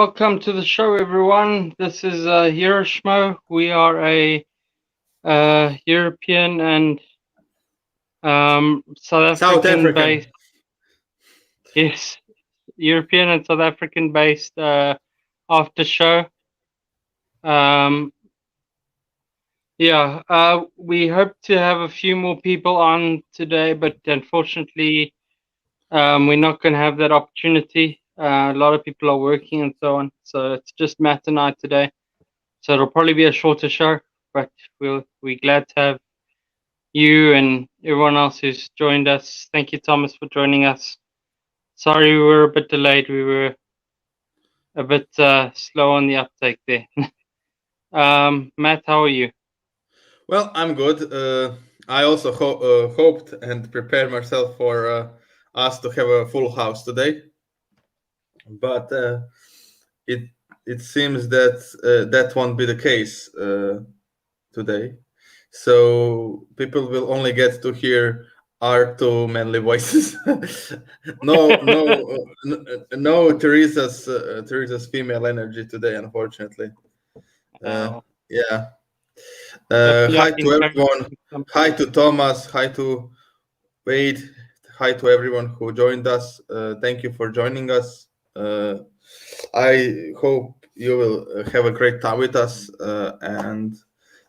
welcome to the show, everyone. This is here Schmoe. We are a European and South South African African. based, yes, European and South African based after show. Um, we hope to have a few more people on today, but unfortunately, we're not going to have that opportunity. A lot of people are working and so on, so it's just Matt and I today. So it'll probably be a shorter show, but we're glad to have you and everyone else who's joined us. Thank you, Thomas, for joining us. Sorry we were a bit delayed. We were a bit slow on the uptake there. Matt, how are you? Well, I'm good. I also hoped and prepared myself for us to have a full house today, but it it seems that that won't be the case today. So people will only get to hear our two manly voices. No Teresa's female energy today, unfortunately. Oh, Yeah. hopefully I Hi can to carry everyone. some. Hi to Thomas. Hi to Wade. Hi to everyone who joined us. Thank you for joining us. I hope you will have a great time with us. And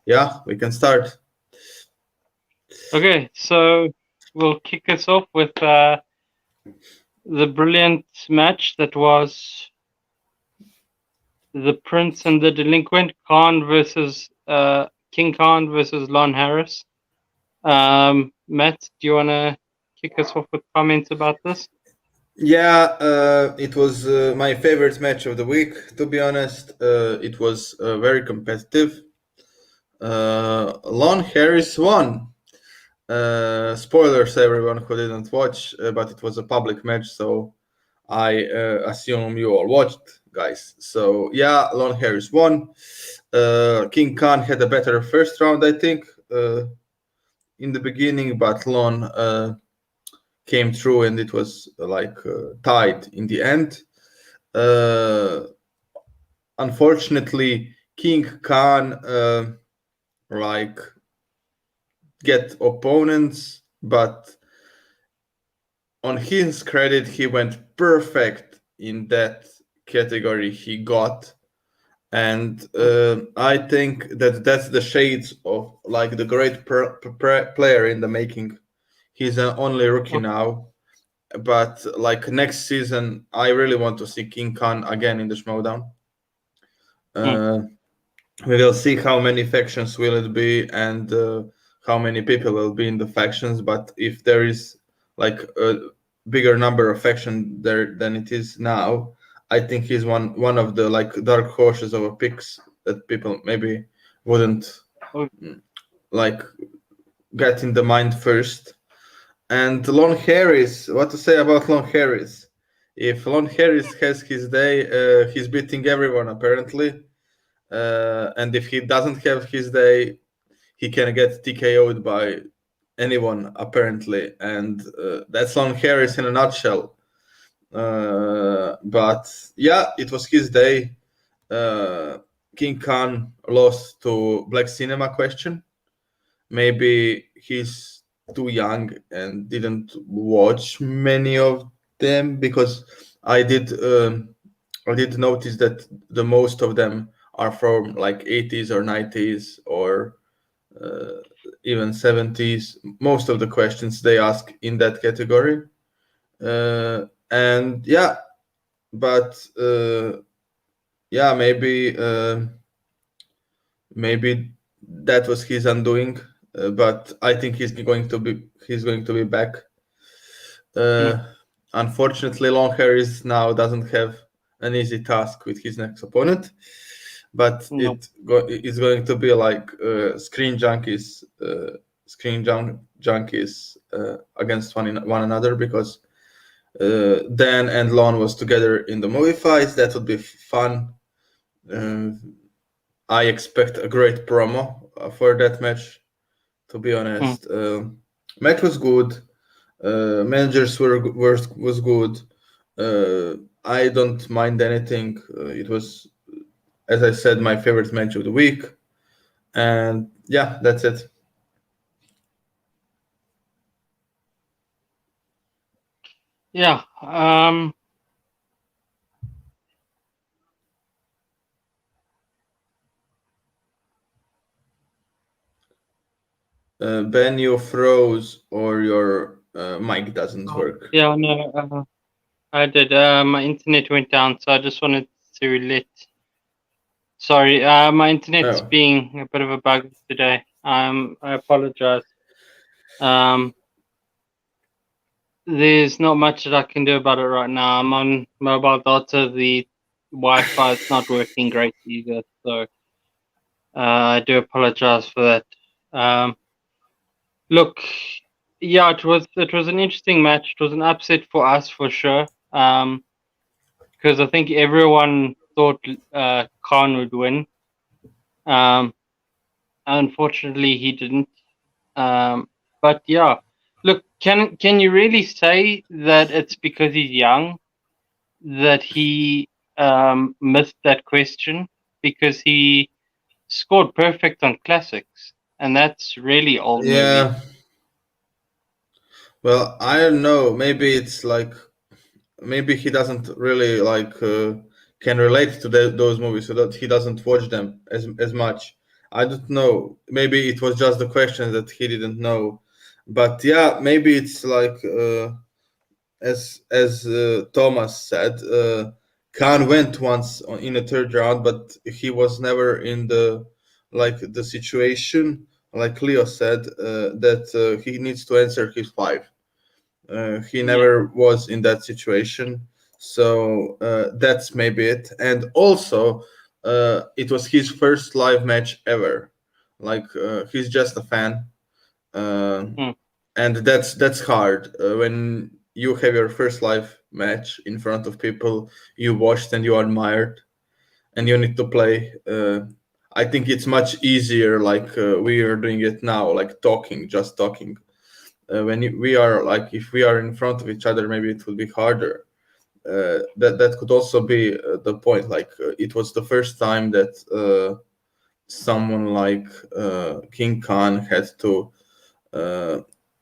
yeah, we can start. Okay, so we'll kick us off with the brilliant match that was the Prince and the Delinquent, King Khan versus Lon Harris. Matt, do you want to kick us off with comments about this? Yeah, it was my favorite match of the week. To be honest, it was very competitive. Lon Harris won. Spoilers, everyone who didn't watch, but it was a public match, so I assume you all watched, guys. So yeah, Lon Harris won. King Khan had a better first round, I think, in the beginning, but Lon came through, and it was tied in the end. Unfortunately, King Khan get opponents, but on his credit, he went perfect in that category he got. And I think that's the shades of the great player in the making. He's only rookie now, but next season, I really want to see King Khan again in the Schmoedown. We will see how many factions will it be and how many people will be in the factions. But if there is a bigger number of factions there than it is now, I think he's one of the dark horses of picks that people maybe wouldn't get in the mind first. And Lon Harris, what to say about Lon Harris? If Lon Harris has his day, he's beating everyone apparently. And if he doesn't have his day, he can get TKO'd by anyone apparently, and that's Lon Harris in a nutshell. But yeah, it was his day. King Khan lost to Black Cinema Question. Maybe he's too young and didn't watch many of them, because I did notice that the most of them are from 80s or 90s or even 70s. Most of the questions they ask in that category. And yeah, but yeah, maybe that was his undoing. But I think he's going to be back. Unfortunately, Lon Harris now doesn't have an easy task with his next opponent, but it's going to be screen junkies against one another, because Dan and Lon was together in the movie fights. That would be fun. I expect a great promo for that match, to be honest. Match was good. Managers was good. I don't mind anything. It was, as I said, my favorite match of the week, and yeah, that's it. Yeah. Ben, you froze or your mic doesn't work. Yeah. No. I did. My internet went down, so I just wanted to let. Sorry. My internet's Oh, being a bit of a bug today. I apologize. Um. There's not much that I can do about it right now. I'm on mobile data. The Wi-Fi is not working great either, so I do apologize for that. Um, look, yeah, it was an interesting match. It was an upset for us for sure. Because I think everyone thought Khan would win. Um, unfortunately, he didn't. But yeah, look, can you really say that it's because he's young that he missed that question? Because he scored perfect on classics, and that's really old movies. yeah. Well, I don't know. Maybe it's like maybe he doesn't really can relate to those movies, so that he doesn't watch them as much. I don't know. Maybe it was just the question that he didn't know, but yeah, maybe it's like as Thomas said, Khan went once in a third round, but he was never in the situation like Leo said that he needs to answer his five. He Yeah, never was in that situation, so that's maybe it. And also, it was his first live match ever. He's just a fan, uh, mm, and that's hard when you have your first live match in front of people you watched and you admired, and you need to play. I think it's much easier, we are doing it now, like talking, just talking we are like if we are in front of each other, maybe it would be harder. That could also be the point. It was the first time that someone like King Khan had to uh,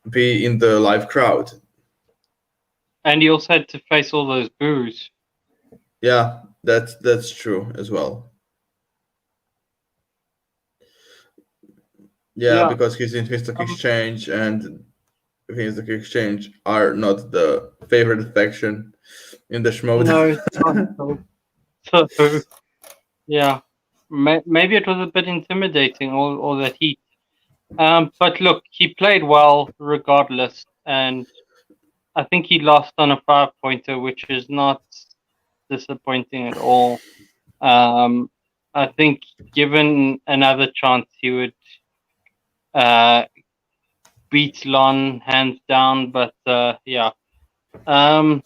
be in the live crowd. and he also had to face all those boos. Yeah, that's true as well. Yeah, Yeah, because his Stock um, Exchange and his Stock Exchange are not the favorite faction in the Schmoe. no, it's not. So yeah, maybe it was a bit intimidating, all that heat. But look, he played well regardless, and I think he lost on a 5-pointer, which is not disappointing at all. Um, I think given another chance, he would uh, beat Lon hands down. But yeah, um,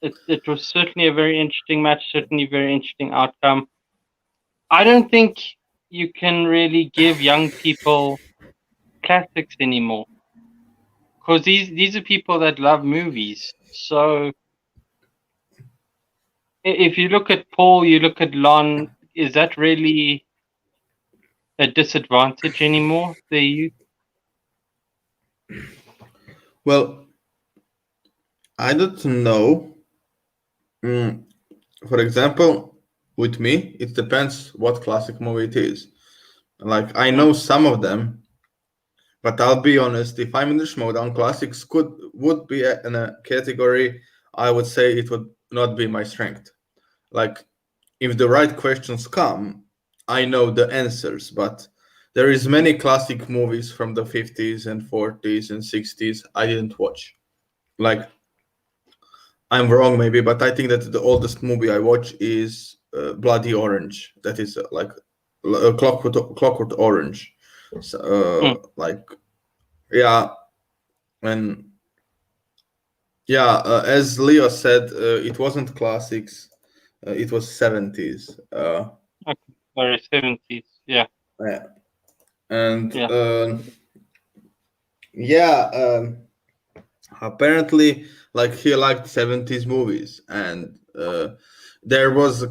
it was certainly a very interesting match, certainly very interesting outcome. I don't think you can really give young people classics anymore because these are people that love movies. So if you look at Paul, you look at Lon, is that really a disadvantage anymore? The youth. Well, I don't know. Mm, for example, with me, it depends what classic movie it is. Like I Mm, know some of them, but I'll be honest. If I'm in the Schmodown, classics could would be in a category. I would say it would not be my strength. Like if the right questions come, I know the answers. But there is many classic movies from the 50s and 40s and 60s I didn't watch. Like I'm wrong, maybe, but I think that the oldest movie I watch is Bloody Orange. That is Clockwork Orange. So, mm, yeah, and yeah, as Leo said, it wasn't classics. It was 70s. okay, sorry, 70s. Yeah, Yeah. And yeah. yeah, apparently, like he liked 70s movies, and there was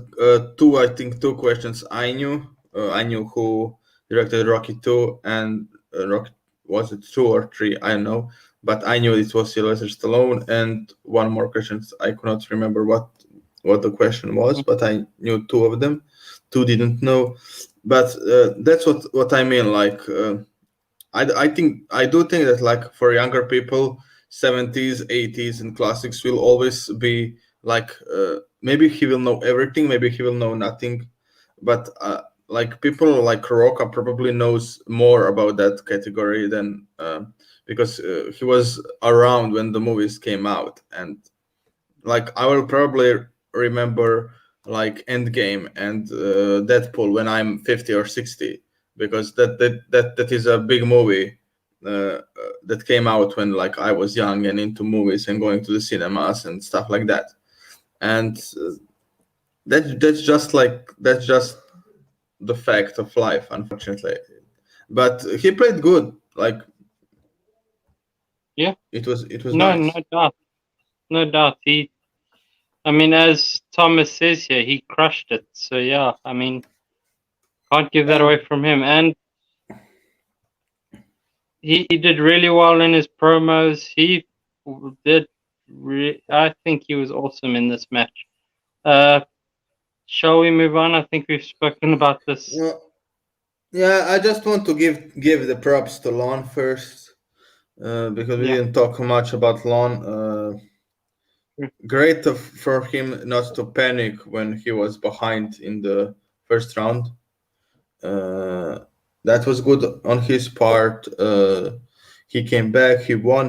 two questions I knew. I knew who directed Rocky 2 and Rocky, was it 2 or 3? I don't know, but I knew it was Sylvester Stallone. And one more question, I could not remember what the question was, but I knew two of them. Two didn't know, but that's what I mean. Like I do think that like for younger people, 70s, 80s, and classics will always be like maybe he will know everything, maybe he will know nothing, but like people like Rocca probably knows more about that category than because he was around when the movies came out, and like I will probably remember like Endgame and Deadpool when I'm 50 or 60, because that is a big movie that came out when like I was young and into movies and going to the cinemas and stuff like that. And that's just the fact of life, unfortunately. But he played good. Like Yeah. it was No, no nice. doubt. No doubt. I mean, as Thomas says here, he crushed it. So yeah, I mean, can't give that And away from him. And he did really well in his promos. He did. I think he was awesome in this match. Shall we move on? I think we've spoken about this. yeah, I just want to give the props to Lon first, because we Yeah. didn't talk much about Lon. Great for him not to panic when he was behind in the first round. That was good on his part. He came back, he won.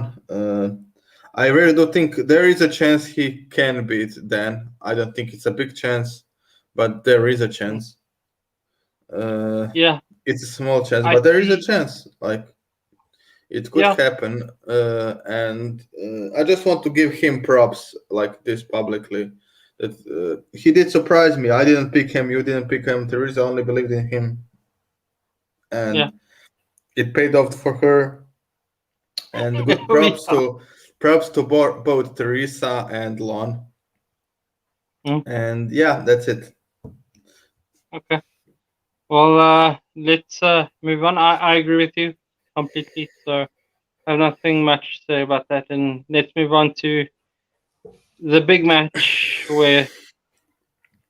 I really do think there is a chance he can beat Dan. I don't think it's a big chance, but there is a chance. Yeah. It's a small chance, I but there is a see. chance. Like it could Yeah. happen, and I just want to give him props like this publicly. That he did surprise me. I didn't pick him. You didn't pick him. Teresa only believed in him, Yeah. and it paid off for her. And good Yeah. props to both Teresa and Lon. Mm, And yeah, that's it. okay. Well, let's move on. I agree with you completely. So I have nothing much to say about that. And let's move on to the big match where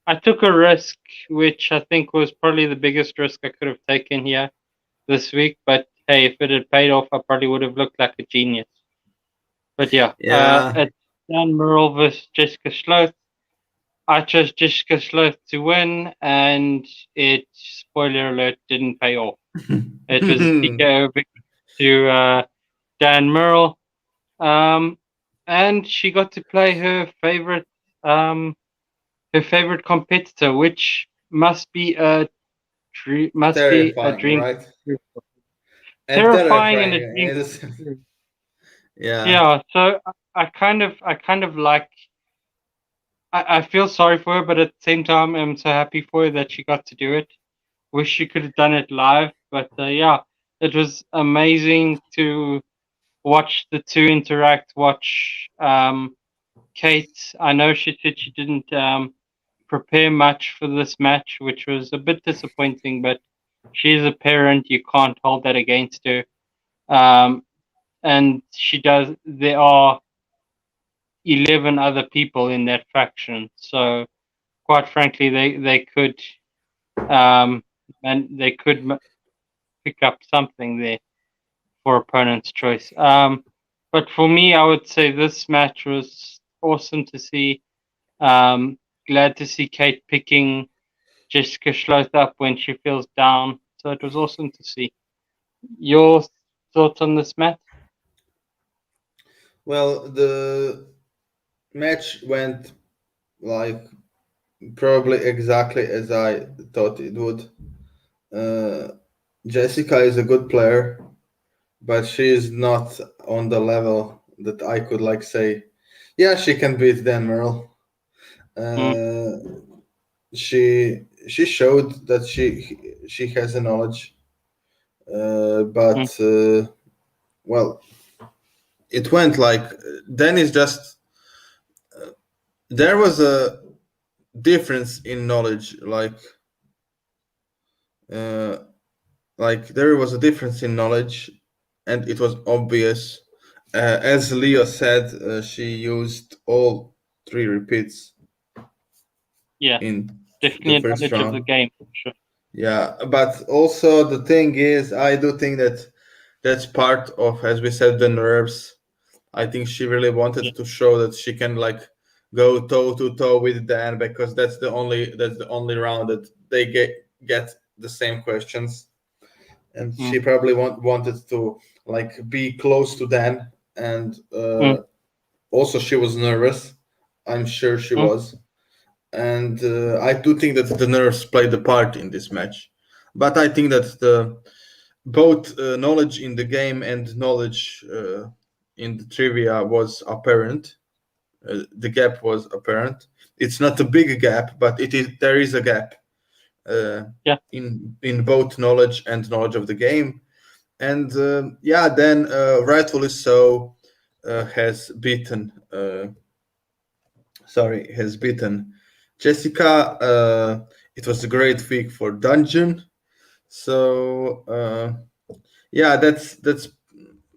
I took a risk, which I think was probably the biggest risk I could have taken here this week. But hey, if it had paid off, I probably would have looked like a genius. But yeah, Yeah. it's Dan Murrell versus Jessica Schloth. I chose Jessica Schloth to win, and it, spoiler alert, didn't pay off. It was a TKO victory to Dan Murrell. And she got to play her favorite competitor, which must be a dream, Terrifying, right? And terrifying and a terrifying. dream. Yeah. Yeah, so I kind of like. I feel sorry for her, but at the same time, I'm so happy for her that she got to do it. Wish she could have done it live, but yeah, it was amazing to watch the two interact. Watch Kate. I know she said she didn't prepare much for this match, which was a bit disappointing, but she's a parent. You can't hold that against her. And she does. There are 11 other people in that faction, so quite frankly, they could and they could pick up something there for opponent's choice. But for me, I would say this match was awesome to see. Glad to see Kate picking Jessica Schloth up when she feels down. So it was awesome to see. Your thoughts on this, Matt? Well, the match went like probably exactly as I thought it would. Uh, Jessica is a good player, but she is not on the level that I could like say, yeah, she can beat Dan Merle. Mm, Uh, she showed that she has a knowledge, mm, but well, it went like then is just there was a difference in knowledge, uh, like there was a difference in knowledge, and it was obvious. As Leo said, she used all three repeats Yeah, in the definitely a first knowledge of the round. game for sure. Yeah, but also the thing is, I do think that that's part of, as we said, the nerves. I think she really Yeah. wanted to show that she can like go toe to toe with Dan, because that's the only round that they get the same questions, and Mm, she probably wanted to like be close to Dan, and mm, also she was nervous. I'm sure she mm, was, and I do think that the nerves played a part in this match. But I think that the both knowledge in the game and knowledge in the trivia was apparent. The gap was apparent. It's not a big gap, but it is. There is a gap uh, yeah. in both knowledge and knowledge of the game. And yeah, then rightfully so, has beaten. Has beaten Jessica. It was a great week for Dungeon. So yeah, that's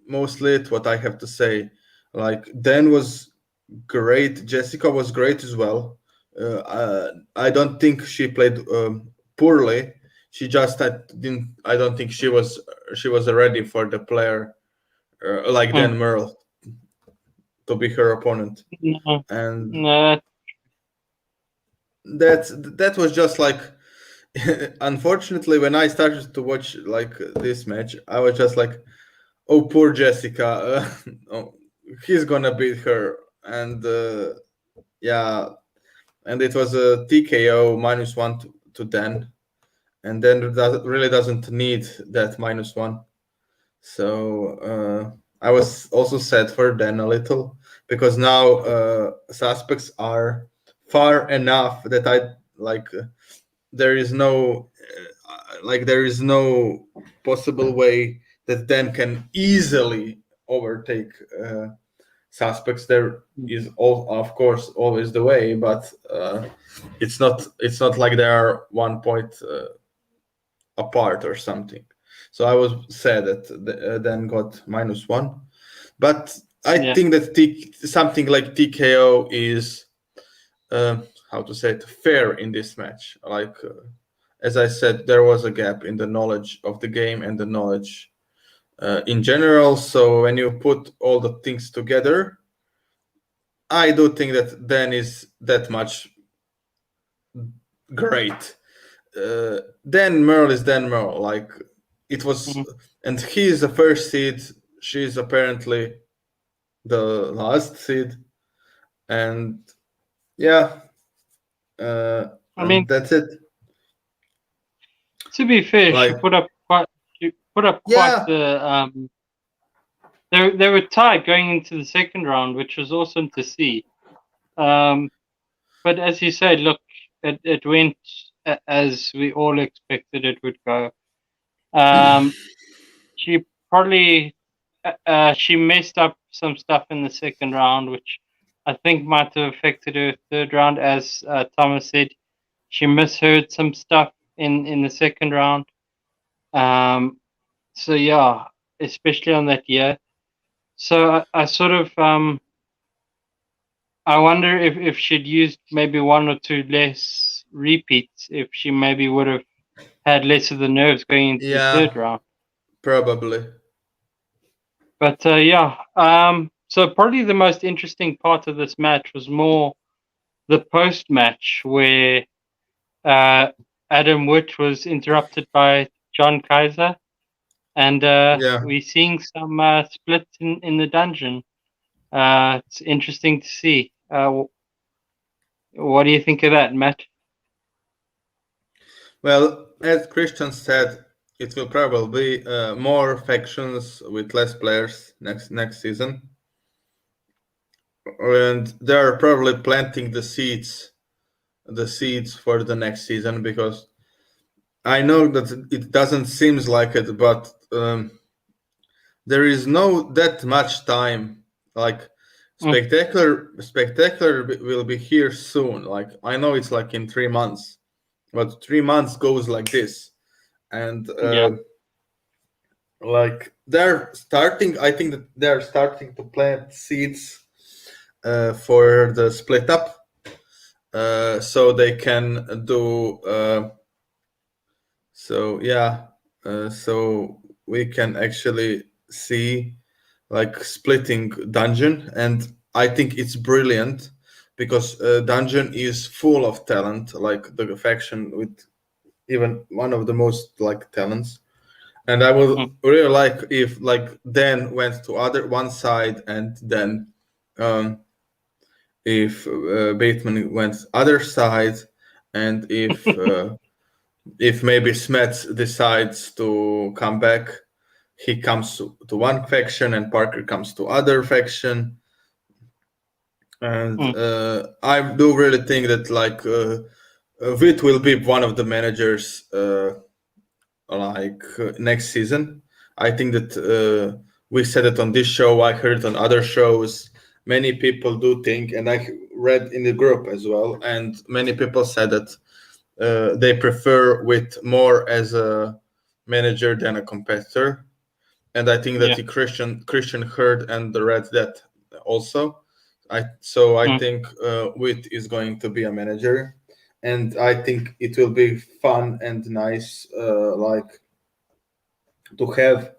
mostly it. What I have to say. Like Dan was great. Jessica was great as well. I don't think she played poorly. She just didn't. I don't think she was ready for the player like Mm, Dan Merle to be her opponent, no, and no, that was just like. Unfortunately, when I started to watch like this match, I was just like, "Oh, poor Jessica. Oh, he's gonna beat her." And yeah, and it was a TKO -1 to Dan, and then really doesn't need that -1. So I was also sad for Dan a little, because now suspects are far enough that I like. There is no there is no possible way that Dan can easily overtake suspects. There is all, of course, always the way, but it's not like they are 1 point apart or something. So I was sad that Dan got -1, but I yeah. think that something like TKO is uh, how to say it, fair in this match. Like as I said, there was a gap in the knowledge of the game and the knowledge in general. So when you put all the things together, I do think that Dan is that much great. Dan Merle is Dan Merle. Like it was, Mm. and he is the first seed. She's apparently the last seed, and yeah, I mean, and that's it. to be fair, Like she put up quite yeah, the they were tied going into the second round, which was awesome to see. Um, but as you said, look, it went as we all expected it would go. Um, she probably she messed up some stuff in the second round, which I think might have affected her third round. As Thomas said, she misheard some stuff in the second round. So yeah, especially on that year. So I sort of I wonder if she'd used maybe one or two less repeats, if she maybe would have had less of the nerves going into the third yeah, round. probably. But yeah, so probably the most interesting part of this match was more the post match where uh, Adam Witt was interrupted by John Kaiser, and Yeah. we're seeing some splits in the dungeon. It's interesting to see. What do you think of that, Matt? Well, as Christian said, it will probably be more factions with less players next season, and they are probably planting the seeds for the next season, because I know that it doesn't seems like it, but there is no that much time. Like Spectacular will be here soon. Like I know it's like in 3 months, but 3 months goes like this, and Yeah. like they're starting. I think that they're starting to plant seeds for the split up, so they can do. So yeah, so we can actually see like splitting dungeon, and I think it's brilliant because dungeon is full of talent, like the faction with even one of the most like talents. And I would Mm. really like if like Dan went to other one side, and then um, if Bateman went other side, and if maybe Smets decides to come back, he comes to one faction and Parker comes to other faction. And Mm. I do really think that like Witt will be one of the managers next season. I think that we said it on this show. I heard it on other shows. Many people do think, and I read in the group as well. And many people said that they prefer Witt more as a manager than a competitor. And I think that Yeah. the Christian heard and read that also. I Mm. think Witt is going to be a manager, and I think it will be fun and nice, like to have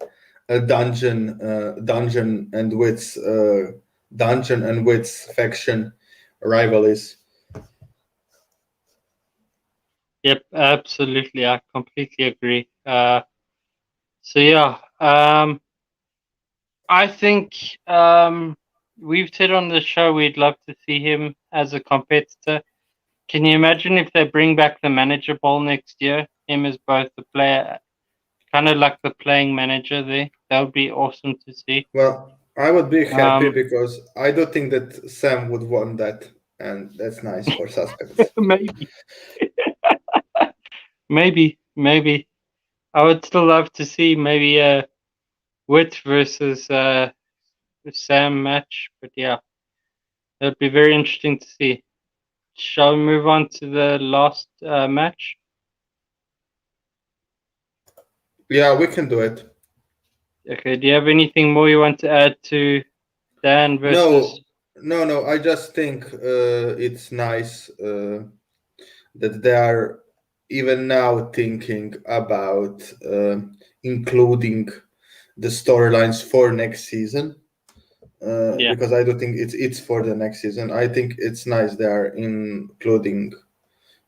a dungeon and Witt's faction rivalries. Yep. Absolutely. I completely agree. So yeah. I think we've said on the show we'd love to see him as a competitor. Can you imagine if they bring back the manager ball next year? Him as both the player, kind of like the playing manager there. That would be awesome to see. Well, I would be happy Um, because I do think that Sam would want that, and that's nice for suspects. maybe, maybe. I would still love to see maybe a Witt versus Sam match, but yeah, that'd be very interesting to see. Shall we move on to the last match? Yeah, we can do it. Okay, do you have anything more you want to add to Dan No, versus? no. I just think it's nice that they are even now thinking about including the storylines for next season. Yeah. Because I do think it's for the next season. I think it's nice they are including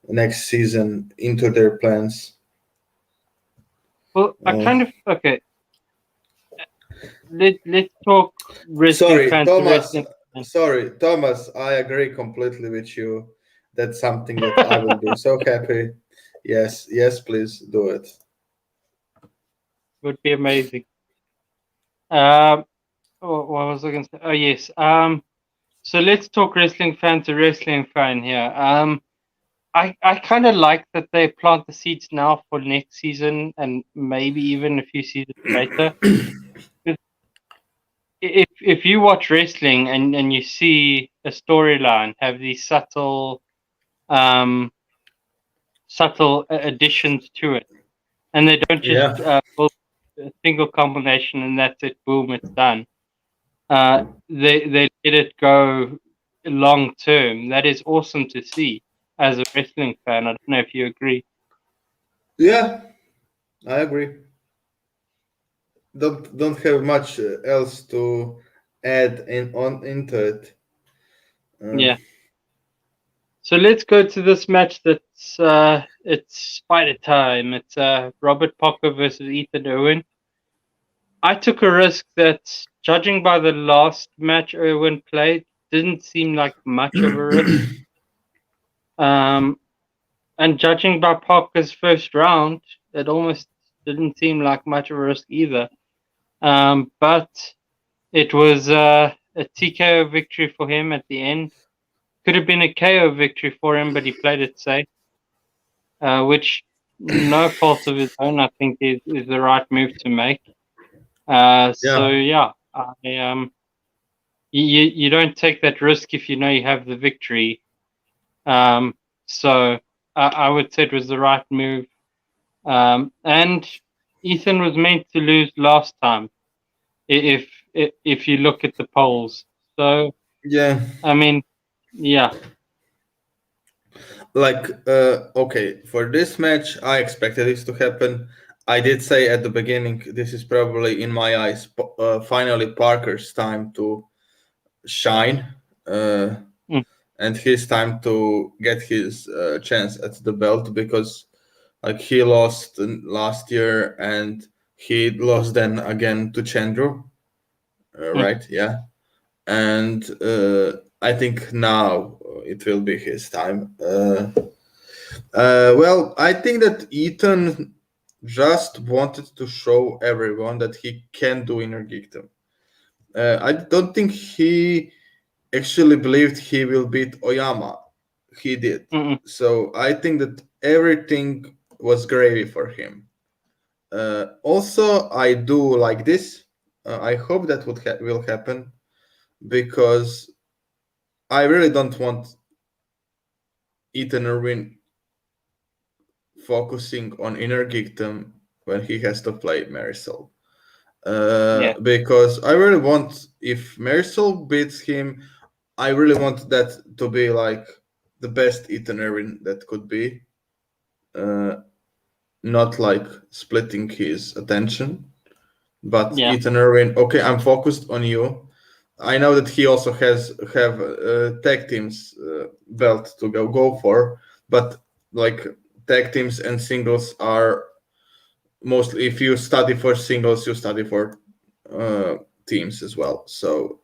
next season into their plans. Well, I Uh, kind of okay. Let's talk wrestling sorry, fan to Thomas. wrestling fan. Sorry, Thomas. I agree completely with you. That's something that I will be so happy. Yes, please do it. Would be amazing. Um, what was I going to say? Oh yes. So let's talk wrestling fan to wrestling fan here. I kind of like that they plant the seeds now for next season and maybe even a few seasons later. If you watch wrestling and you see a storyline have these subtle additions to it, and they don't just Yeah. build a single combination and that's it, boom, it's done. They let it go long term. That is awesome to see as a wrestling fan. I don't know if you agree. Yeah, I agree. Don't have much else to add in on into it. Uh, Yeah. So let's go to this match. That's it's Spider time. It's Robert Parker versus Ethan Owen. I took a risk that, judging by the last match Owen played, didn't seem like much of a risk. And judging by Parker's first round, it almost didn't seem like much of a risk either. But it was a TKO victory for him at the end. Could have been a KO victory for him, but he played it safe, which no fault of his own, I think, is the right move to make. So yeah, yeah, you don't take that risk if you know you have the victory. So I would say it was the right move. And Ethan was meant to lose last time, if you look at the polls. So Yeah, I mean, yeah, like okay, for this match, I expected this to happen. I did say at the beginning, this is probably in my eyes, finally Parker's time to shine, uh, mm, and his time to get his chance at the belt, because like he lost last year and he lost then again to Chandru, mm, right? Yeah, and I think now it will be his time. Well, I think that Ethan just wanted to show everyone that he can do Inner Geekdom. I don't think he actually believed he will beat Oyama. He did. mm, So I think that everything was gravy for him. Also, I do like this. I hope that will happen, because I really don't want Ethan Irwin focusing on Inner Geekdom when he has to play Marisol. yeah, Because I really want, if Marisol beats him, I really want that to be like the best Ethan Irwin that could be, uh, not like splitting his attention, but yeah, Ethan Irwin. Okay, I'm focused on you. I know that he also have tag teams belt to go for, but like tag teams and singles are mostly, if you study for singles, you study for uh, teams as well. So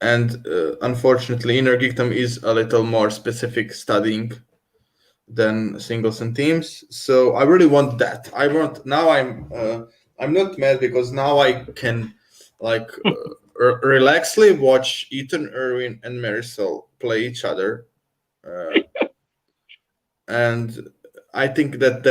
and unfortunately, Inner Geekdom is a little more specific studying than singles and teams. So I really want that. I want now. I'm not mad, because now I can like relaxly watch Ethan Irwin and Marisol play each other, uh, and I think that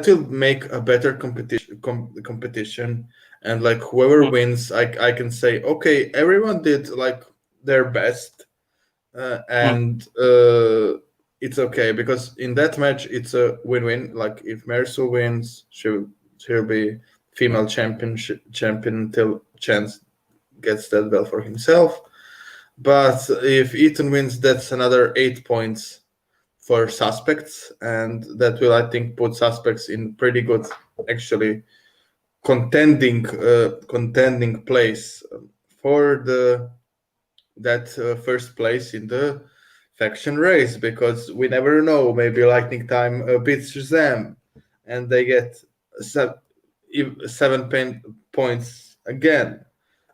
will make a better competition. And like whoever mm, wins, I can say, okay, everyone did like their best, mm, and it's okay, because in that match it's a win-win. Like if Marisol wins, she'll be female champion until Chance gets that belt for himself. But if Ethan wins, that's another 8 points for suspects, and that will, I think, put suspects in pretty good, actually, contending place for the that first place in the faction race, because we never know. Maybe Lightning Time beats Shazam, and they get 7 points again.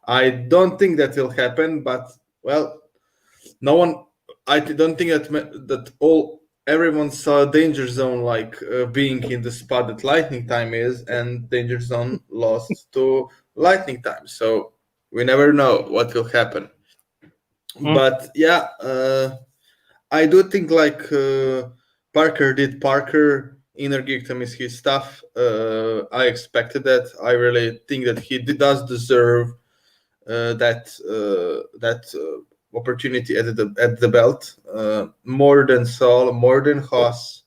I don't think that will happen, but well, no one. Don't think that all everyone saw Danger Zone like being in the spot that Lightning Time is, and Danger Zone lost to Lightning Time. So we never know what will happen. mm, But yeah, I do think like Parker did Parker. Inner Geekdom is his stuff. I expected that. I really think that he does deserve that opportunity at the belt, more than Saul, more than Haas,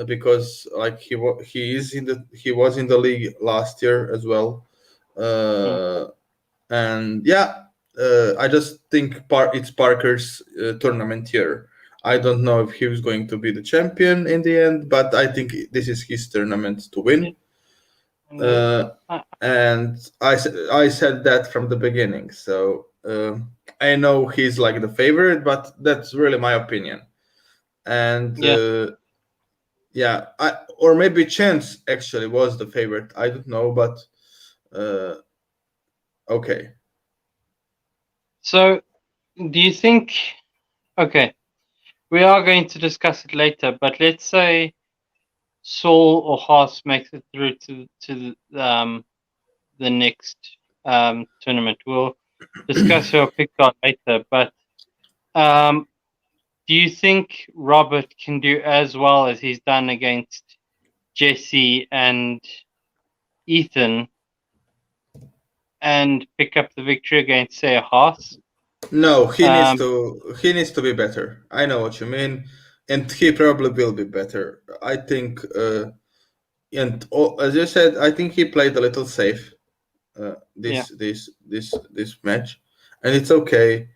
because like he was in the league last year as well, mm. uh, and yeah, I just think it's Parker's tournament year. I don't know if he was going to be the champion in the end, but I think this is his tournament to Yeah, win. and, Uh, and I said that from the beginning. So I know he's like the favorite, but that's really my opinion. And yeah. yeah, or maybe Chance actually was the favorite. I don't know, but uh, okay. So, do you think? Okay, we are going to discuss it later, but let's say Saul or Haas makes it through to the next tournament. We'll discuss your pick guard later, but um, do you think Robert can do as well as he's done against Jesse and Ethan and pick up the victory against, say, a Haas. No, Um, he needs to be better. I know what you mean, and he probably will be better. I think, as you said, I think he played a little safe yeah, this match, and it's okay.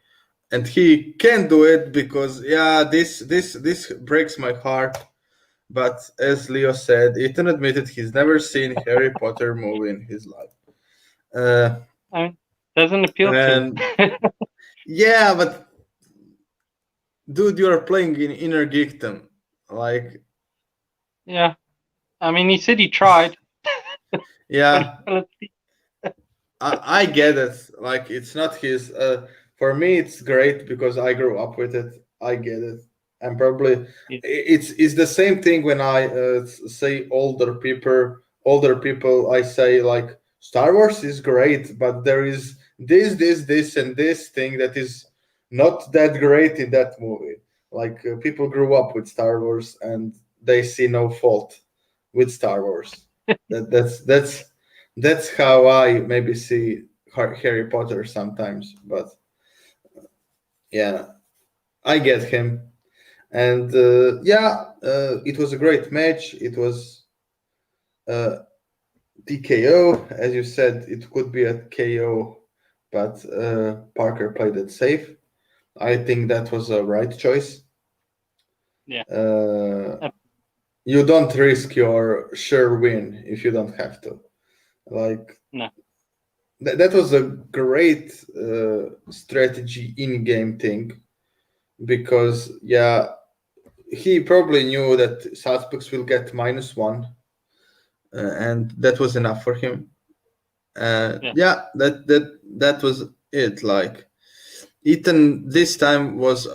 And he can do it because yeah, this breaks my heart. But as Leo said, Ethan admitted he's never seen Harry Potter movie in his life. Uh, I mean, doesn't appeal to and him. yeah, but dude, you are playing in Inner Geekdom. Like, Yeah, I mean, he said he tried, but yeah, let's see. I get it. Like, it's not his. For me, it's great because I grew up with it. I get it. And probably it's the same thing when I say older people. I say like Star Wars is great, but there is this, and this thing that is not that great in that movie. Like people grew up with Star Wars and they see no fault with Star Wars. That's how I maybe see Harry Potter sometimes. But yeah, I get him. And yeah, it was a great match. It was uh, TKO, as you said. It could be a KO, but Parker played it safe. I think that was a right choice. Yeah, Uh, uh, you don't risk your sure win if you don't have to. Like no, that was a great strategy in-game thing because yeah, he probably knew that suspects will get -1, and that was enough for him. yeah, Yeah, that was it. Like Ethan this time was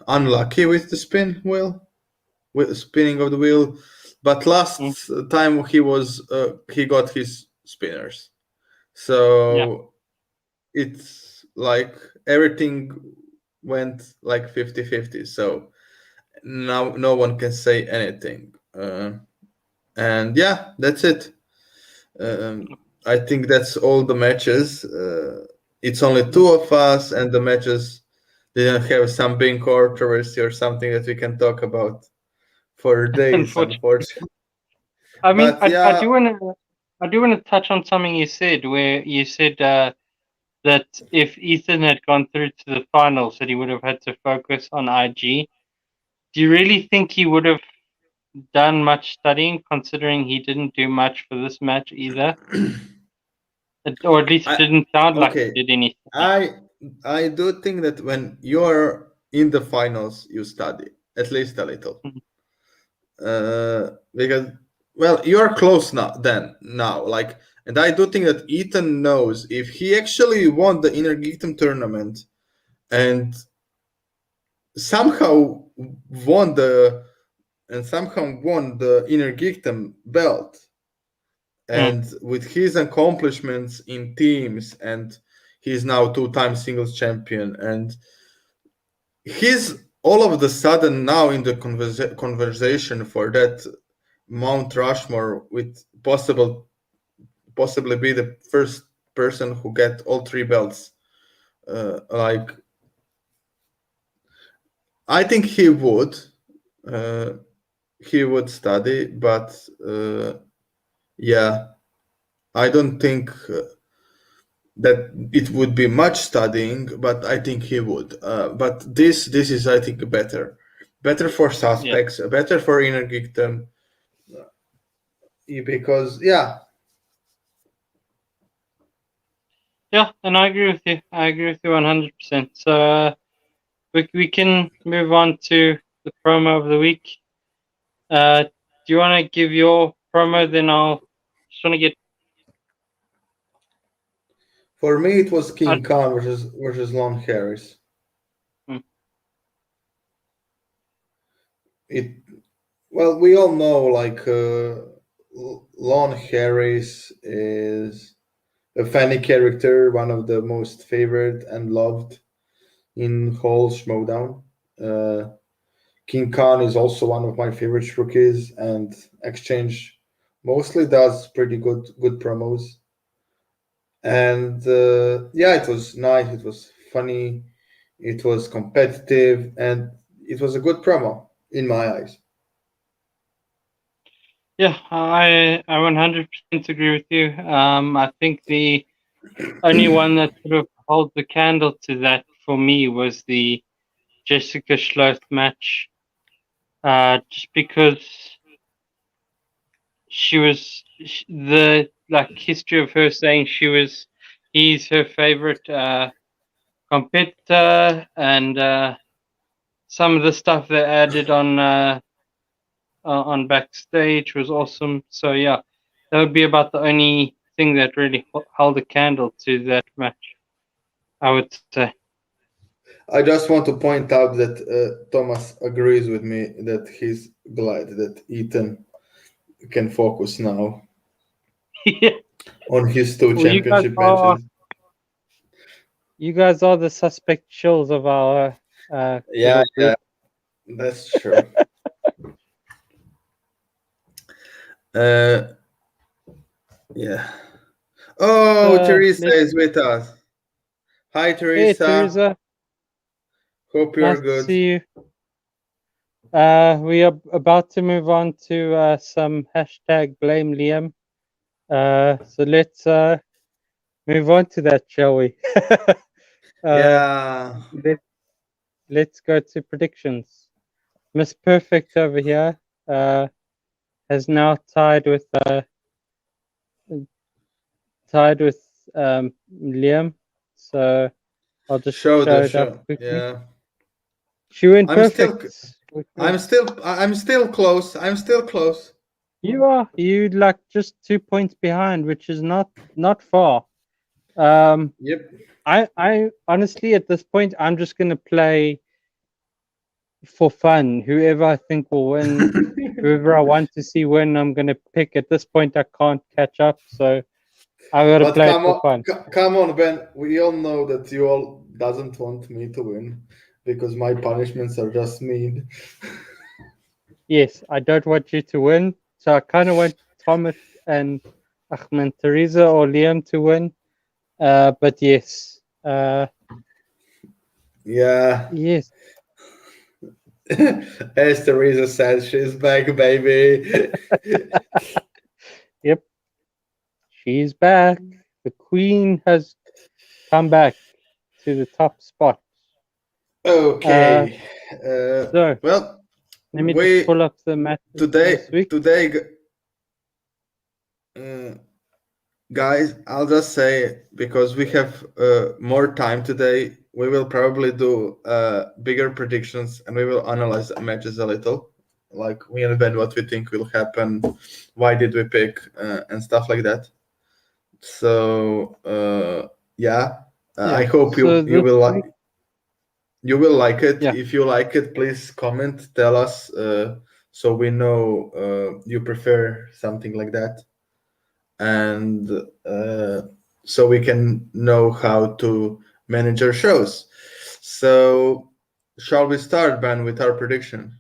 unlucky with the spin wheel, with the spinning of the wheel, but mm, last time he got his spinners. yeah, So it's like everything went like 50-50. So now no one can say anything. And yeah, that's it. Um, I think that's all the matches. It's only mm. two of us, and the matches didn't have some big controversy or something that we can talk about for days, Unfortunately. unfortunately. I mean, But I yeah, do want to. I do want to touch on something you said, where you said that if Ethan had gone through to the finals, that he would have had to focus on IG. Do you really think he would have done much studying, considering he didn't do much for this match either? Or at least it I didn't sound like okay. he did any studying. I I do think that when you're in the finals, you study at least a little. Mhm. Because well, you're close now like, and I do think that Ethan knows if he actually won the Inner Geekdom tournament and somehow won the Inner Geekdom belt, Mm, and with his accomplishments in teams, and he's now two-time singles champion, and he's all of the sudden now in the conversation for that Mount Rushmore, with possibly be the first person who get all three belts. Like I think uh, he would study, but yeah, I don't think that it would be much studying, but I think he would. But this is I think better for yeah, suspects, better for Inner Geekdom, because yeah. yeah, and I agree with you. I agree with you 100%. So we can move on to the promo of the week. Do you want to give your promo? Then I'll just want to get. For me, it was I, King Khan versus Lon Harris. mm, It Well, we all know like Lon Harris is a funny character, one of the most favored and loved in whole Schmoedown. Uh, King Khan is also one of my favorite rookies, and Exchange mostly does pretty good promos. And yeah, it was nice. It was funny. It was competitive, and it was a good promo in my eyes. Yeah, I 100% agree with you. I think the only one that sort of holds the candle to that for me was the Jessica Schloth match. Just because she was the like history of her saying he's her favorite competitor, and some of the stuff they added on backstage was awesome. So yeah, that would be about the only thing that really held a candle to that match, I would say. I just want to point out that Thomas agrees with me that he's glad that Ethan can focus now Yeah. on his two Well, championship matches. you guys are the suspect shills of our Yeah, little yeah, group. that's true. uh, yeah. Oh, Teresa Let's is with us. Hi, Hey Teresa. Teresa, Hope you're nice to good. see you. We are about to move on to some hashtag blame Liam. So let's move on to that, shall we? uh, Yeah. let, let's go to predictions. Miss Perfect over here has now tied with Liam. So I'll just Show show the it up show. quickly. Yeah. She went I'm still perfect, which I'm was still I'm still close. I'm still close. you like just 2 points behind, which is not far. Um, Yep. I honestly at this point I'm just gonna play for fun. Whoever I think will win, whoever I want to see win, I'm gonna pick. At this point, I can't catch up, so I gotta But play it come for on, fun. come on, Ben. We all know that you all doesn't want me to win because my punishments are just mean. Yes, I don't want you to win, so I kind of want Thomas and Ahmed Teresa or Liam to win. But yes, Yeah. yes, As Teresa said, she's back, baby. yep, she's back. The Queen has come back to the top spot. Uh, Okay. so Well, let me just we pull up the matches for today this week. today uh, guys, I'll just say because we have more time today, we will probably do bigger predictions and we will analyze the matches a little. Like we invent what we think will happen, why did we pick, and stuff like that. So yeah, I Yeah. hope So you this will like week, it. yeah, If you like it, please comment, tell us, so we know you prefer something like that, and so we can know how to manage our shows. So, shall we start, Ben, with our prediction?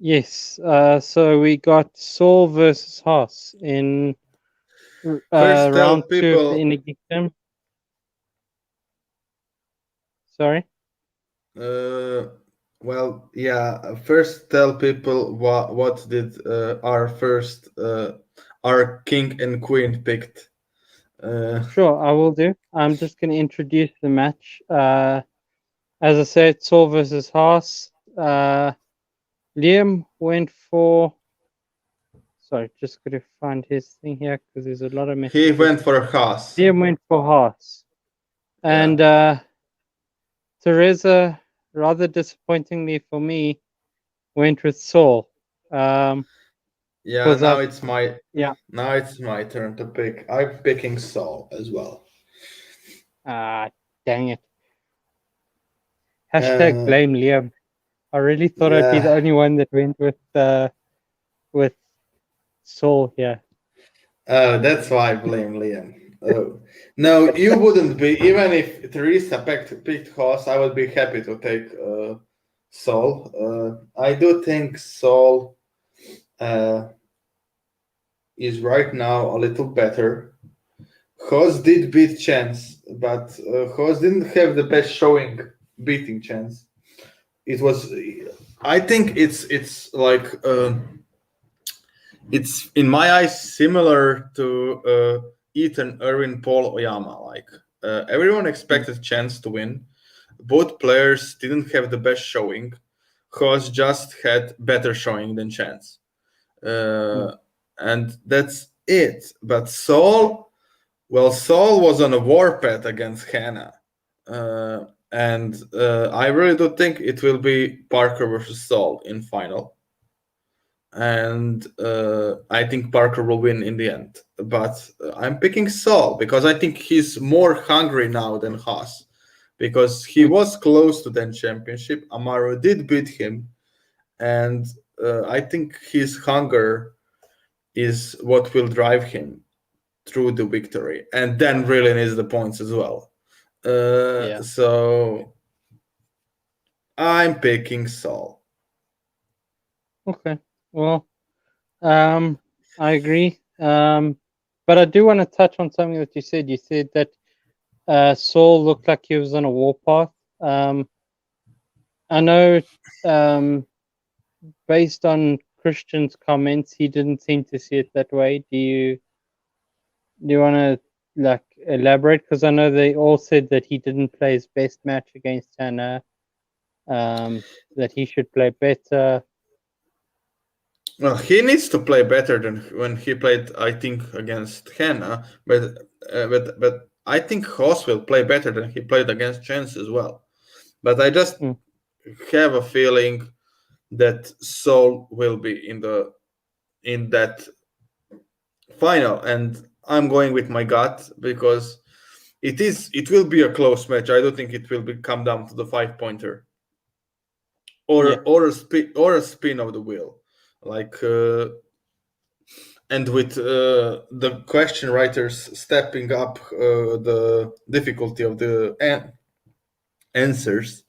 yes. So we got Saul versus Haas in First, tell round two of the people. Inner Geekdom. Sorry. Uh, well, yeah. First, tell people what did our king and queen picked. Uh, Sure, I will do. I'm just going to introduce the match. As I said, Saul versus Haas. Liam went for. Sorry, just got to find his thing here because there's a lot of he messages. went for Haas. Liam went for Haas. Yeah. And Teresa, rather disappointingly for me, went with Saul. Yeah. Because Now I've it's my yeah. now it's my turn to pick. I'm picking Saul as well. Ah, dang it. Hashtag Uh, blame Liam. I really thought I'd be the yeah. only one that went with Saul here. That's why I blame Liam. No, you wouldn't be. Even if Teresa picked Haas, I would be happy to take Saul. I do think Saul uh, is right now a little better. Hos did beat Chance, but Hos didn't have the best showing beating Chance. It was, I think it's like it's in my eyes similar to Ethan Irwin Paul Oyama. Like everyone expected Chance to win. Both players didn't have the best showing. Hos just had better showing than Chance. Mm. And that's it. But Saul, well, Saul was on a warpath against Hannah. And I really do think it will be Parker versus Saul in final. And I think Parker will win in the end. But I'm picking Saul because I think he's more hungry now than Haas. Because he Mm. was close to the championship. Amaro did beat him. And I think his hunger is what will drive him through the victory, and then really needs the points as well. Yeah. So I'm picking Saul. Okay. Well, I agree. But I do want to touch on something that you said. You said that Saul looked like he was on a warpath. I know, based on Christian's comments, he didn't seem to see it that way. Do you want to like elaborate? Because I know they all said that he didn't play his best match against Hannah. That he should play better. Well, he needs to play better than when he played, I think, against Hannah. But I think Haas will play better than he played against Chance as well. But I just Mm. have a feeling that Saul will be in that final, and I'm going with my gut because it will be a close match. I don't think it will come down to the 5 pointer Yeah. or a spin of the wheel, like and with the question writers stepping up the difficulty of the answers.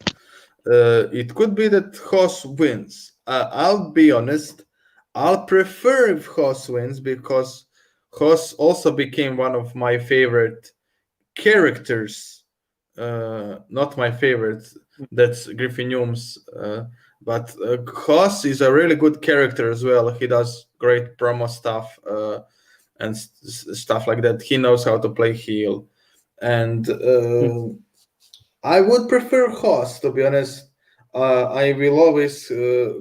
It could be that Haas wins. I'll be honest. I'll prefer if Haas wins because Haas also became one of my favorite characters. Not my favorite. That's Griffin Humes. But Haas is a really good character as well. He does great promo stuff and stuff like that. He knows how to play heel, and Mm. I would prefer Haas, to be honest. I will always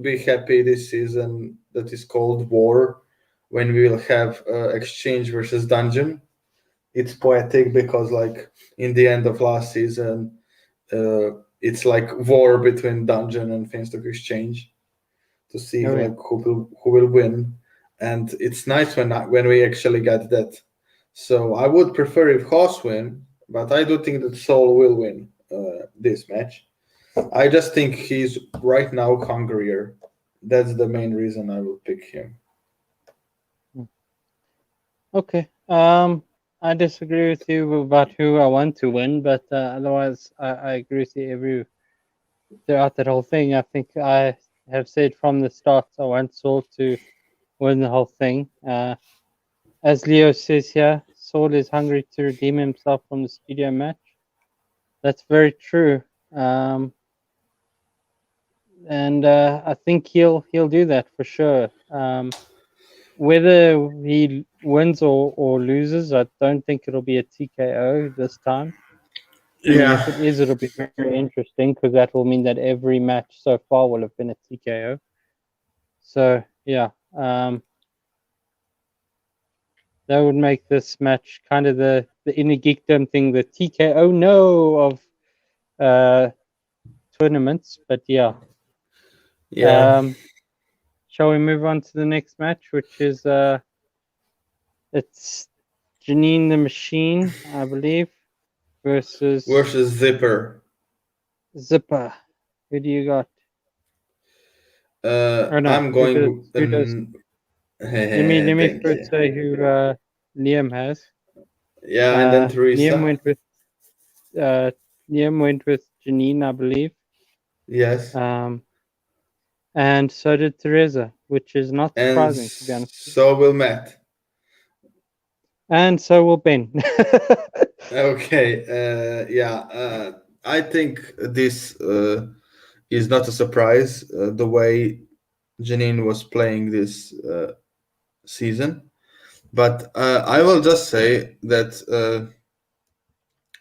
be happy this season that is called War, when we will have Exchange versus Dungeon. It's poetic because, like, in the end of last season, it's like war between Dungeon and Finstock Exchange to see Oh yeah. like who will win, and it's nice when we actually get that. So I would prefer if Haas win, but I do think that Soul will win this match. I just think he's right now hungrier. That's the main reason I will pick him. Mm. Okay. I disagree with you about who I want to win, but otherwise, I agree with you throughout that whole thing. I think I have said from the start I want Saul to win the whole thing. As Leo says here, Saul is hungry to redeem himself from the studio match. That's very true. And I think he'll do that for sure. Whether he wins or loses, I don't think it'll be a TKO this time. Even if Yeah, it is, it'll be very interesting because that will mean that every match so far will have been a TKO. So yeah, that would make this match kind of the inner geekdom thing, the TKO no of uh, tournaments. But yeah, yeah. um, shall we move on to the next match, which is it's Janine the Machine, I believe, versus Versus Zipper. Zipper. Who do you got? Or no, I'm who does going. who does? Let me Thank first you. say who Liam has. Yeah, and then Liam Teresa. went with uh, Liam went with Janine, I believe. Yes, Um, and so did Teresa, which is not and surprising to be honest with you. so will Matt. And so will Ben. Okay, I think this is not a surprise. The way Janine was playing this season, but I will just say that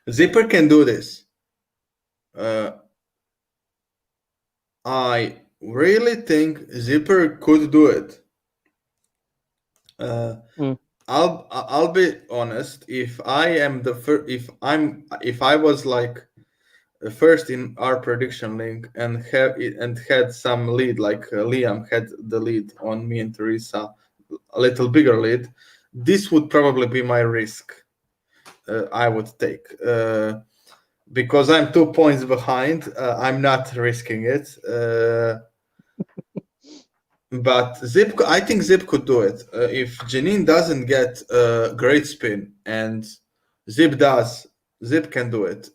Zipper can do this. Uh, I really think Zipper could do it. Uh, Mm, I'll be honest. If I am the first, if I was like first in our prediction link and had some lead, like Liam had the lead on me and Teresa, a little bigger lead, this would probably be my risk. I would take because I'm 2 points behind. I'm not risking it. But I think Zip could do it. If Janine doesn't get a great spin and Zip does, Zip can do it.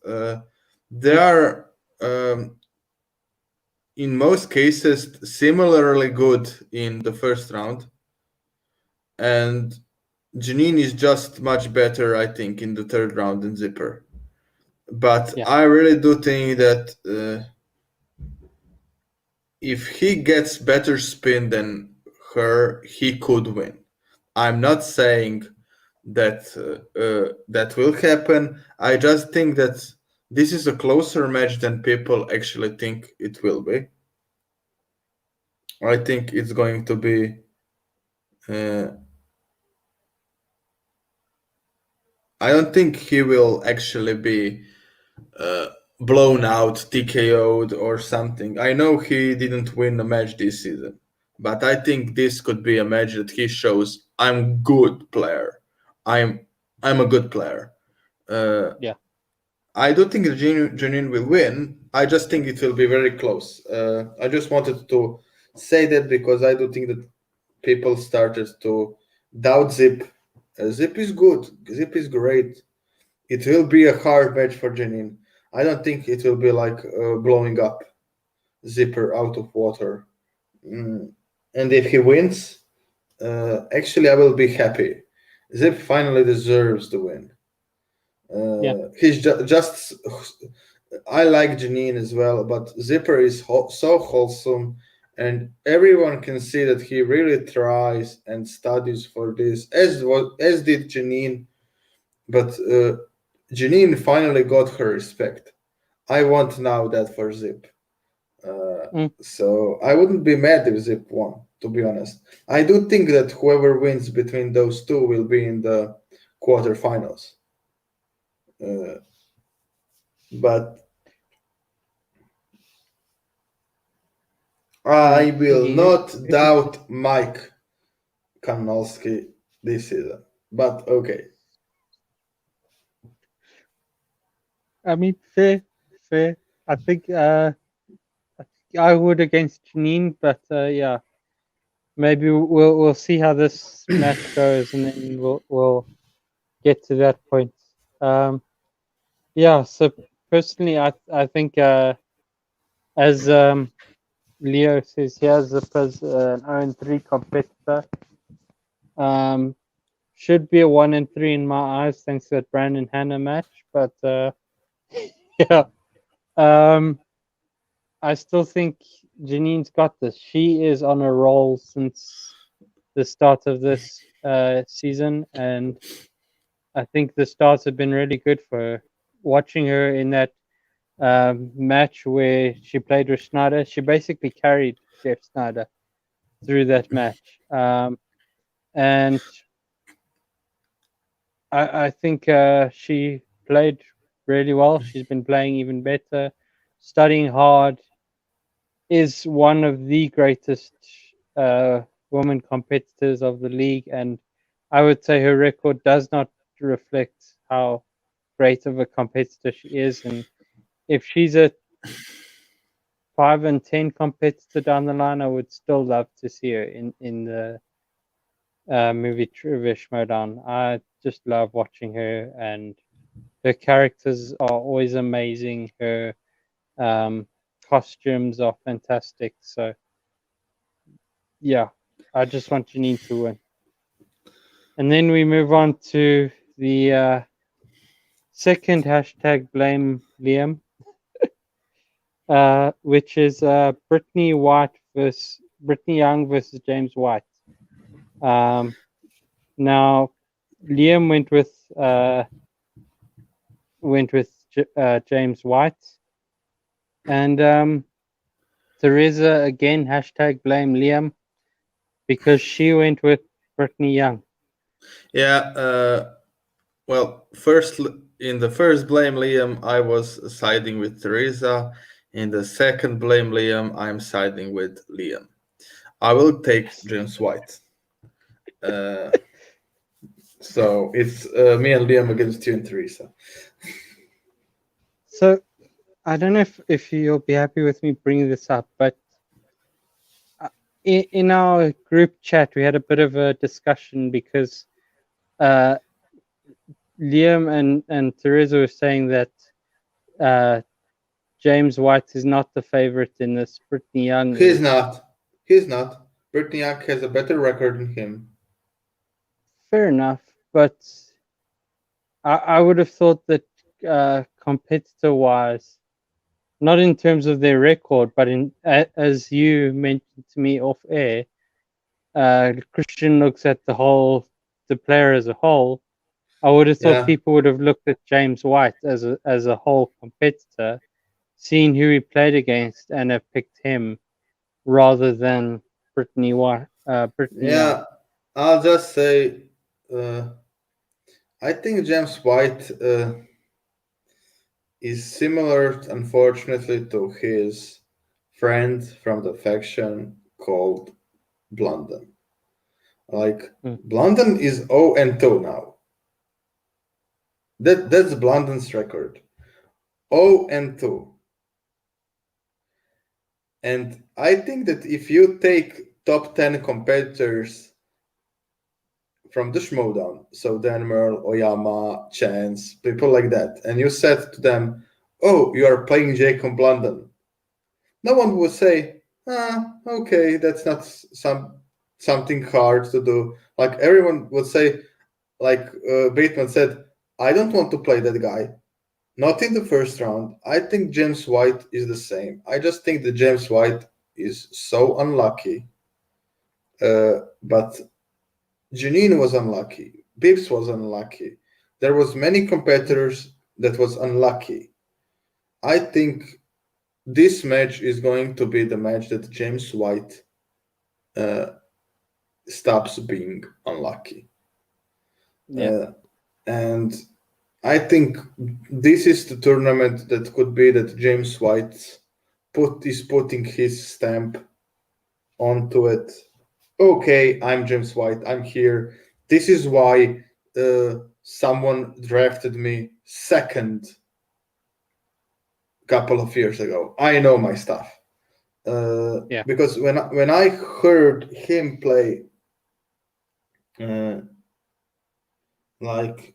They mm, are, in most cases, similarly good in the first round. And Janine is just much better, I think, in the third round than Zipper. But yeah, I really do think that if he gets better spin than her, he could win. I'm not saying that that will happen. I just think that this is a closer match than people actually think it will be. I think it's going to be. Uh, I don't think he will actually be uh, blown out, TKO'd, or something. I know he didn't win a match this season, but I think this could be a match that he shows I'm good player. I'm I'm a good player. Uh, yeah, I do think Janine will win. I just think it will be very close. I just wanted to say that because I do think that people started to doubt Zip. Zip is good. Zip is great. It will be a hard match for Janine. I don't think it will be like blowing up Zipper out of water. Mm. And if he wins, actually, I will be happy. Zip finally deserves the win. yeah, He's just. I like Janine as well, but Zipper is so wholesome, and everyone can see that he really tries and studies for this, as did Janine. But Janine finally got her respect. I want now that for Zip. mm, So I wouldn't be mad if Zip won, to be honest. I do think that whoever wins between those two will be in the quarterfinals. Uh, but yeah. I will You, not doubt Mike Kanalski this season. But okay. I mean, fair, fair. I think I would against Janine, but yeah, maybe we'll see how this match goes, and then we'll get to that point. Um, yeah. So personally, I think as Leo says, he has an 0-3 competitor. Um, should be a 1-3 in my eyes, thanks to that Brandon Hanna match. But yeah, um, I still think Janine's got this. She is on a roll since the start of this season, and I think the starts have been really good for her. Watching her in that match where she played with Schneider, she basically carried Jeff Snyder through that match. And I think she played really well. She's been playing even better, studying hard, is one of the greatest uh, women competitors of the league, and I would say her record does not reflect how great of a competitor she is. And if she's a 5-10 competitor down the line, I would still love to see her in the movie Trivia Schmoe. I just love watching her, and her characters are always amazing. Her um, costumes are fantastic. So yeah, I just want Janine to win. And then we move on to the second hashtag blame Liam, which is Brittany Young versus James White. Now Liam went with James White, and Teresa again hashtag blame Liam because she went with Brittany Young. Yeah. Well, in the first blame Liam, I was siding with Teresa. In the second blame Liam, I'm siding with Liam. I will take James White. So it's me and Liam against you and Teresa. So I don't know if you'll be happy with me bringing this up, but in our group chat we had a bit of a discussion because Liam and Teresa were saying that James White is not the favorite in this. Brittany Young He's is. not. He's not. Brittany Young has a better record than him. Fair enough, but I would have thought that competitor-wise, not in terms of their record, but as you mentioned to me off air, Christian looks at the player as a whole. I would have thought Yeah. people would have looked at James White as a whole competitor, seen who he played against, and have picked him rather than Brittany Young. Yeah. I'll just say, I think James White is similar, unfortunately, to his friend from the faction called Blunden. Like, Blunden is 0-2 now. That's Blunden's record. 0-2. And I think that if you take top 10 competitors from the Schmoe down, so Dan Merle, Oyama, Chance, people like that, and you said to them, oh, you are playing Jacob Blunden, no one would say, okay, that's not something hard to do. Like everyone would say, like Bateman said, I don't want to play that guy. Not in the first round. I think James White is the same. I just think that James White is so unlucky. But Janine was unlucky. Bibbs was unlucky. There was many competitors that was unlucky. I think this match is going to be the match that James White stops being unlucky. Yeah. And I think this is the tournament that could be that James White is putting his stamp onto it. Okay, I'm James White. I'm here. This is why someone drafted me second couple of years ago. I know my stuff. Because when I heard him play, like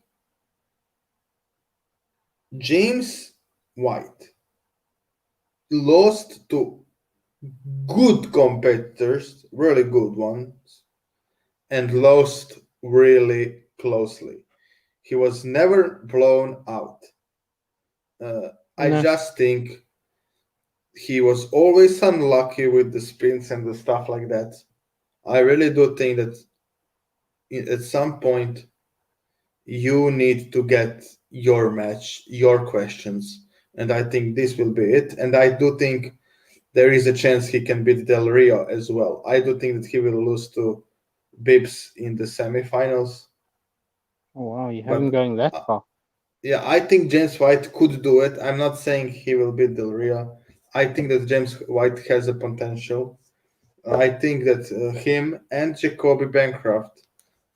James White lost to good competitors, really good ones, and lost really closely. He was never blown out. I just think he was always unlucky with the spins and the stuff like that. I really do think that at some point you need to get your match, your questions, and I think this will be it. And I do think there is a chance he can beat Del Rio as well. I do think that he will lose to Bibbs in the semifinals. Oh wow, you have him going that far. Yeah, I think James White could do it. I'm not saying he will beat Del Rio. I think that James White has a potential. I think that him and Jacoby Bancroft,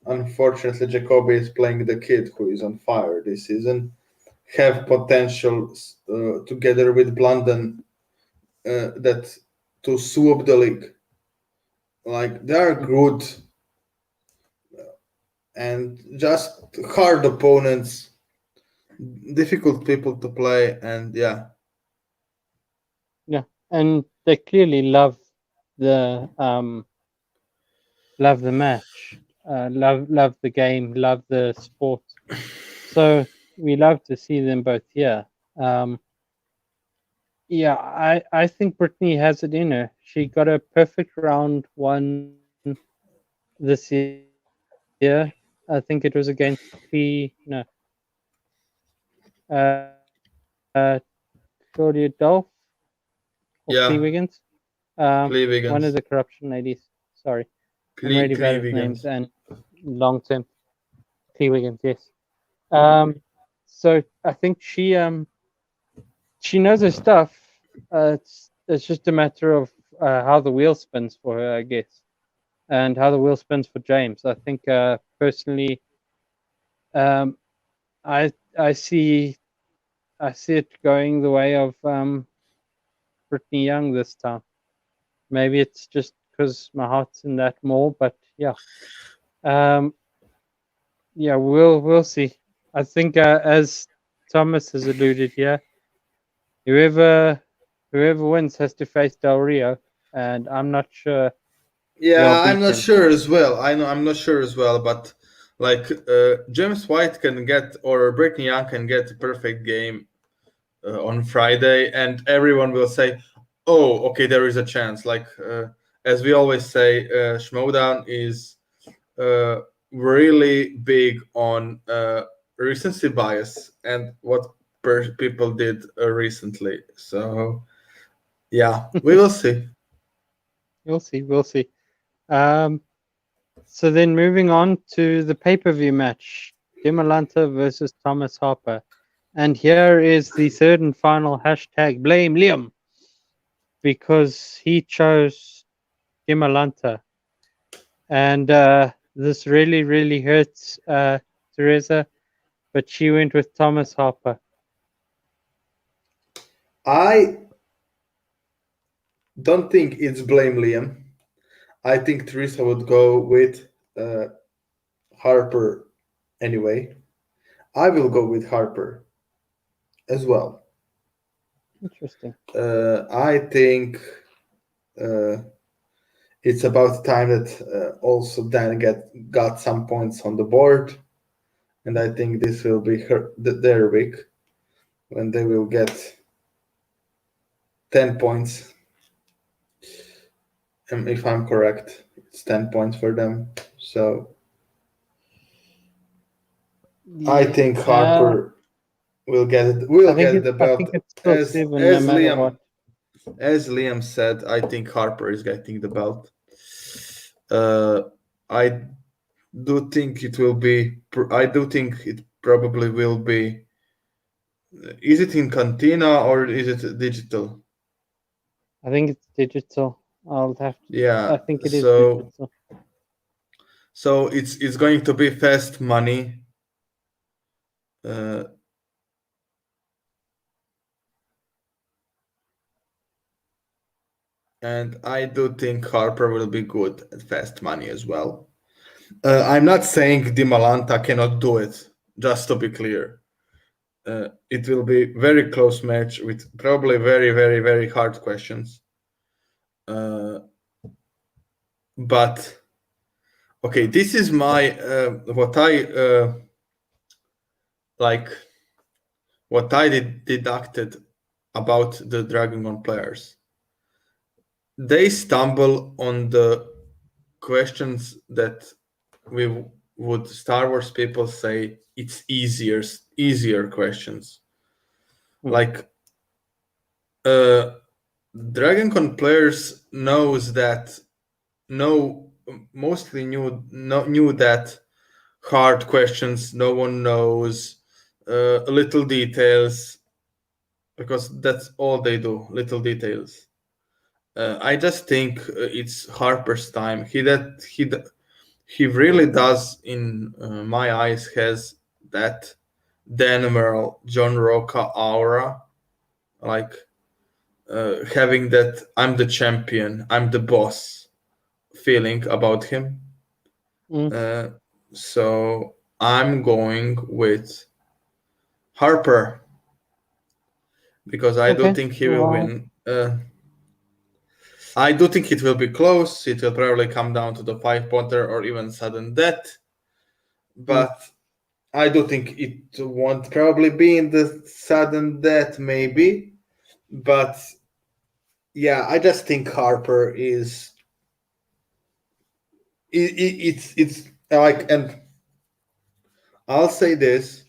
unfortunately, Jacoby is playing the kid who is on fire this season, have potential together with Blunden that to swoop the league. Like they are good and just hard opponents, difficult people to play, and yeah. Yeah, and they clearly love the match. love the game, love the sport. So we love to see them both here. Um, yeah, I think Brittany has it in her. She got a perfect round one this year. I think it was against Claudia Dolph or Clee Yeah, Wiggins. Cleve One of Wiggins. the corruption ladies. Sorry, I'm Cleve, really bad Cleve with names Wiggins. and long term. Clee Wiggins, yes. Um, so I think she knows her stuff. It's just a matter of how the wheel spins for her, I guess, and how the wheel spins for James. I think personally, um, I I see I see it going the way of Brittany Young this time. Maybe it's just because my heart's in that more, but yeah, um, yeah, we'll see. I think as Thomas has alluded here, whoever whoever wins has to face Del Rio, and I'm not sure they'll Yeah, I'm beat not him. sure as well. I know I'm not sure as well, but like James White can get or Brittany Young can get a perfect game on Friday, and everyone will say, "Oh, okay, there is a chance." Like as we always say, Schmoe is uh, really big on recency bias and what people did recently. So yeah, we will see. We'll see. We'll see. Um, so then moving on to the pay-per-view match, Dimalanta versus Thomas Harper. And here is the third and final hashtag blame Liam because he chose Dimalanta. And this really, really hurts Teresa, but she went with Thomas Harper. I don't think it's blame Liam. I think Teresa would go with uh, Harper anyway. I will go with Harper as well. Interesting. I think uh, it's about time that also Dan got some points on the board, and I think this will be their week when they will get 10 points. If I'm correct, it's 10 points for them. So I Yeah. think Harper will get it. Will get the I belt think it's still seven, no as matter what. Liam said. I think Harper is getting the belt. Uh, I do think it will be. I do think it probably will be. Is it in Cantina or is it digital? I think it's digital. I'll have to. Yeah. I think it is So digital. it's going to be fast money. Uh, and I do think Harper will be good at fast money as well. I'm not saying Di Malanta cannot do it. Just to be clear, it will be very close match with probably very, very, very hard questions. Uh, but okay, this is my what I like. What I deducted about the Dragon players. They stumble on the questions that we would Star Wars people say it's easier questions. Hmm. Like DragonCon players knows that know mostly knew that hard questions no one knows, little details, because that's all they do, little details. I just think it's Harper's time. He really does, in my eyes, has that Dan Merle, John Roca aura, like having that I'm the champion, I'm the boss feeling about him. Mm. Uh, so I'm going with Harper because I do Okay. think he will Well, win. I do think it will be close. It will probably come down to the 5-pointer or even sudden death. But I do think it won't probably be in the sudden death, maybe. But yeah, I just think Harper is. It's like, and I'll say this.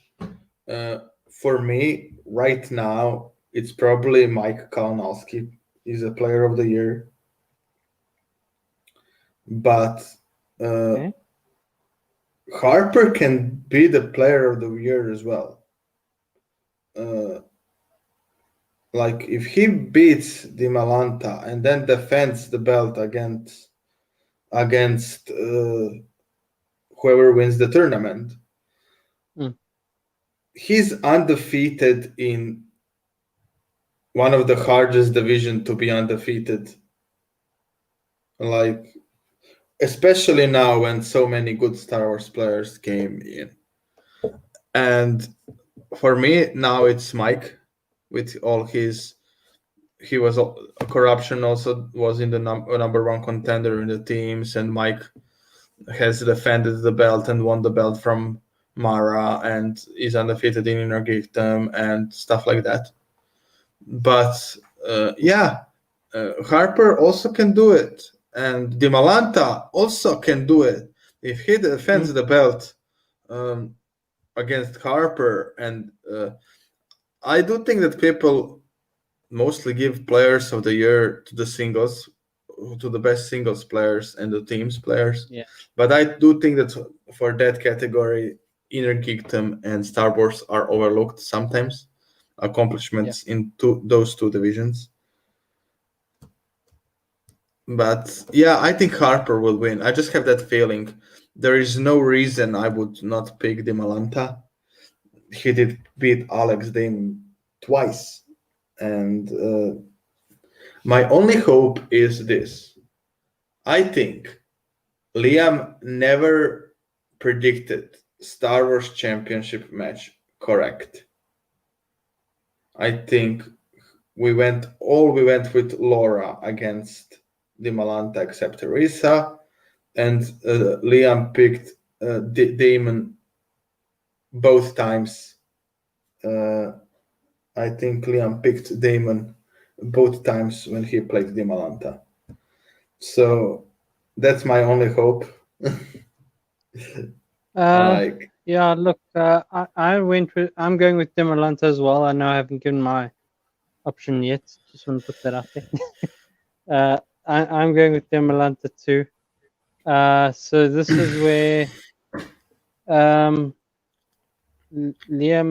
For me, right now, it's probably Mike Kalinowski. He's a player of the year. But Okay. Harper can be the player of the year as well. Like if he beats Di Malanta and then defends the belt against whoever wins the tournament, he's undefeated in one of the hardest division to be undefeated. Like especially now when so many good Star Wars players came in. And for me, now it's Mike with all his. He was corruption also was in the number one contender in the teams, and Mike has defended the belt and won the belt from Mara and is undefeated in Inner Geekdom and stuff like that. But Harper also can do it, and Di Malanta also can do it if he defends the belt against Harper. And I do think that people mostly give players of the year to the singles, to the best singles players and the teams players. Yeah. But I do think that for that category, Inner Geekdom and Star Wars are overlooked sometimes. Accomplishments in those two divisions. But yeah, I think Harper will win. I just have that feeling. There is no reason I would not pick Di Malanta. He did beat Alex Damon twice. And my only hope is this. I think Liam never predicted Star Wars Championship match correct. I think we went with Laura against Di Malanta except Teresa, and Liam picked Damon both times. I think Liam picked Damon both times when he played Di Malanta. So that's my only hope. Yeah, look, I'm going with Di Malanta as well. I know I haven't given my option yet. Just want to put that out there. I'm going with Di Malanta too. So this is where Liam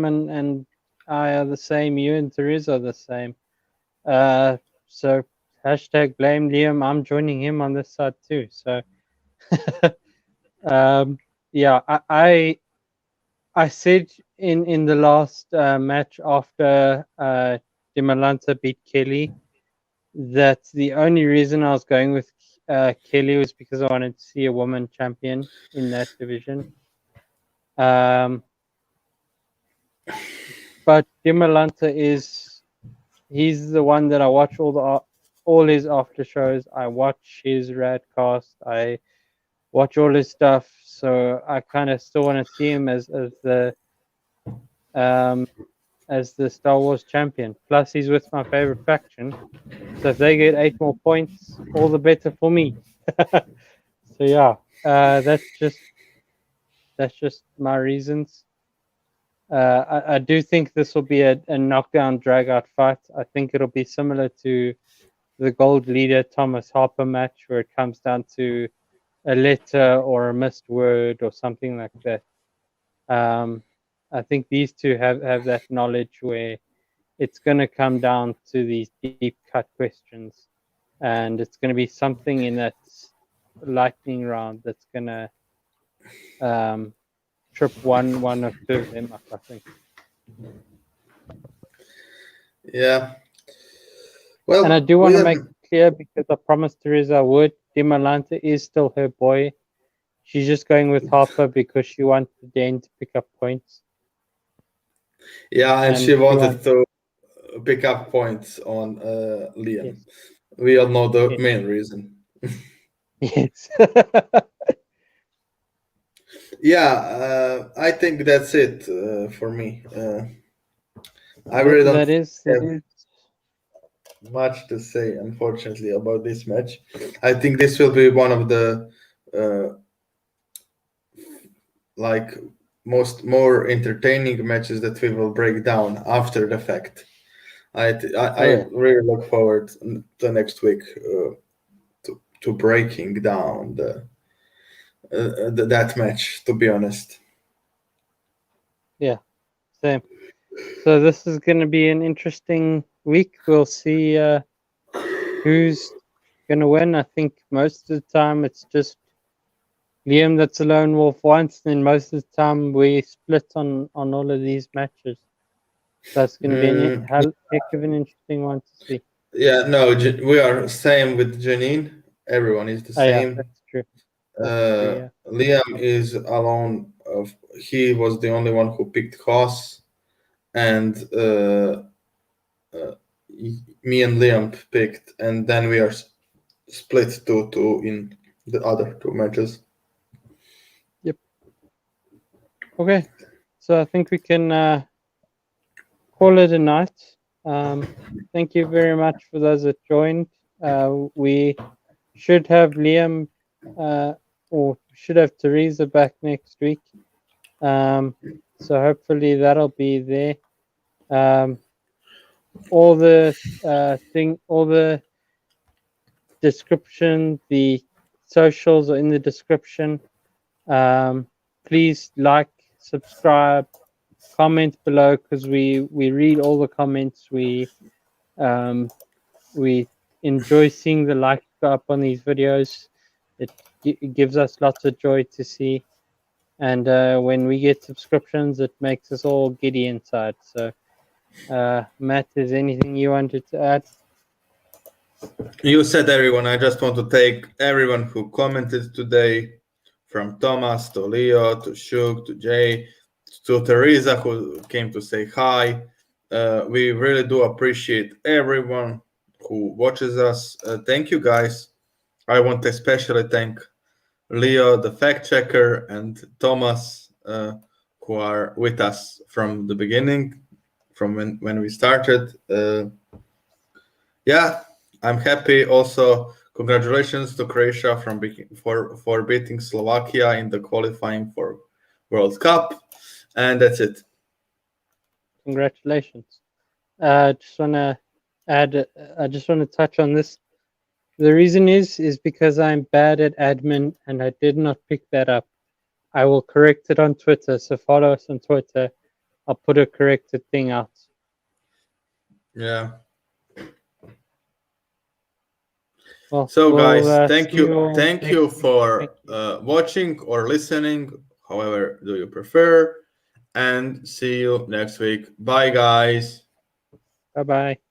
and I are the same. You and Teresa are the same. So hashtag blame Liam. I'm joining him on this side too. So yeah, I said in the last match after Di Malanta beat Kelly that the only reason I was going with Kelly was because I wanted to see a woman champion in that division. But Di Malanta he's the one that I watch all his after shows. I watch his Radcast. I watch all his stuff. So I kind of still want to see him as the Star Wars champion. Plus, he's with my favorite faction. So if they get 8 more points, all the better for me. So yeah, that's just my reasons. I do think this will be a knockdown drag-out fight. I think it'll be similar to the Gold Leader Thomas Harper match, where it comes down to a letter or a missed word or something like that. I think these two have that knowledge where it's going to come down to these deep cut questions, and it's going to be something in that lightning round that's going to trip one or two of them up, I think. Yeah. Well, and I do want to make clear, because I promised Teresa I would, Di Malanta is still her boy. She's just going with Harper because she wanted Dan to pick up points. Yeah, and she wanted to pick up points on Liam. Yes. We all know the Yes. main reason. Yes. Yeah, I think that's it for me. I really don't That is have much to say, unfortunately, about this match. I think this will be one of the uh, like more entertaining matches that we will break down after the fact. I oh yeah. really look forward to next week to breaking down that match. To be honest, Yeah. Same. So this is going to be an interesting week. We'll see who's going to win. I think most of the time it's just Liam that's a lone wolf once, and then most of the time we split on all of these matches. That's going to be a mm, heck of an interesting one to see. yeah, no, we are same with Janine. Everyone is the Oh yeah, same. that's true. That's true. Yeah. Liam is alone. He was the only one who picked Haas, and uh, me and Liam picked, and then we are split 2-2 in the other two matches. Yep. Okay. So I think we can call it a night. Thank you very much for those that joined. We should have Liam or should have Teresa back next week. So hopefully that'll be there. All the all the description, the socials are in the description. Please like, subscribe, comment below because we read all the comments. We enjoy seeing the likes go up on these videos. It gives us lots of joy to see, and when we get subscriptions, it makes us all giddy inside. So, Matt, is anything you wanted to add? You said everyone. I just want to thank everyone who commented today, from Thomas to Leo to Shug to Jay to Teresa who came to say hi. We really do appreciate everyone who watches us. Thank you guys. I want to especially thank Leo, the fact checker, and Thomas, who are with us from the beginning, from when we started. Yeah, I'm happy. Also, congratulations to Croatia for beating Slovakia in the qualifying for World Cup, and that's it. Congratulations. Just want to add. I just want to touch on this. The reason is because I'm bad at admin and I did not pick that up. I will correct it on Twitter. So follow us on Twitter. I'll put a corrected thing out. Yeah. Well, So, guys, thank see you, all thank next you week. for Thank you. watching or listening, however do you prefer, and see you next week. Bye, guys. Bye bye.